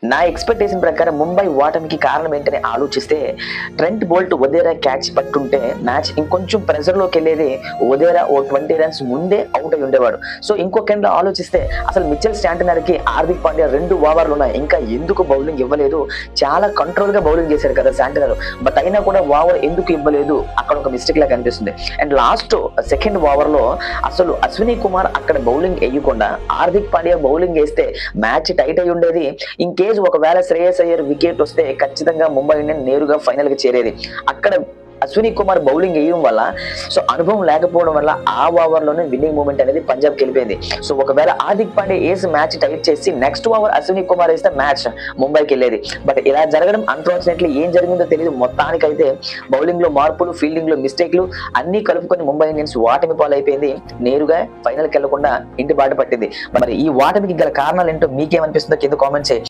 నా ఎక్స్‌పెక్టేషన్ ప్రకారం ముంబై ఓటమికి కారణం ఏంటని ఆలోచిస్తే ట్రెంట్ బోల్ట్ వధేరా క్యాచ్ పట్టుంటే మ్యాచ్ ఇంకొంచెం ప్రెషర్‌లోకెళ్ళేది. వధేరా ఓ 20 రన్స్ ముందే ఔట్ అయి ఉండేవాడు. సో ఇంకొక ఎండ్‌లో ఆలోచిస్తే అసలు మిచెల్ స్టాంటనర్‌కి హార్దిక్ పాండ్యా 2 ఓవర్లు ఉన్నాయి. ఇంకా ఎందుకు బౌలింగ్ ఇవ్వలేదు? చాలా కంట్రోల్‌గా బౌలింగ్ చేశారు కదా స్టాంటనర్. బట్ అయినా కూడా ఓవర్ ఎందుకు ఇవ్వలేదు? అక్కడ ఒక మిస్టేక్ లాగా కనిపిస్తుంది. అండ్ లాస్ట్ సెకండ్ ఓవర్‌లో అసలు అశ్విని కుమార్ అక్కడ బౌలింగ్ ఎయ్యకుండా హార్దిక్ పాండ్యా బౌలింగ్ ఏస్తే మ్యాచ్ టైట్ అయి ఉండేది. ఒకవేళ శ్రేయస్ అయ్యర్ వికెట్ వస్తే ఖచ్చితంగా ముంబై ఇండియన్స్ నేరుగా ఫైనల్ కి చేరేది. అక్కడ అశ్విని కుమార్ బౌలింగ్ వేయడం వల్ల సో అనుభవం లేకపోవడం వల్ల ఆ ఓవర్ లోనే విన్నింగ్ మూమెంట్ అనేది పంజాబ్ కి వెళ్ళిపోయింది. సో ఒకవేళ హార్దిక్ పాండ్యా ఏసి మ్యాచ్ టైట్ చేసి నెక్స్ట్ ఓవర్ అశ్విని కుమార్ వేస్తే మ్యాచ్ ముంబైకి వెళ్ళేది. బట్ ఇలా జరగడం అన్ఫార్చునేట్లీ ఏం జరిగిందో తెలియదు. మొత్తానికైతే బౌలింగ్ లో మార్పులు, ఫీల్డింగ్ లో మిస్టేక్లు అన్ని కలుపుకొని ముంబై ఇండియన్స్ ఓటమి పాలైపోయింది. నేరుగా ఫైనల్ కి వెళ్లకుండా ఇంటి బాట పట్టింది. మరి ఈ ఓటమికి గల కారణాలు ఏంటో మీకేమనిపిస్తుందో కింద కామెంట్ చేయండి.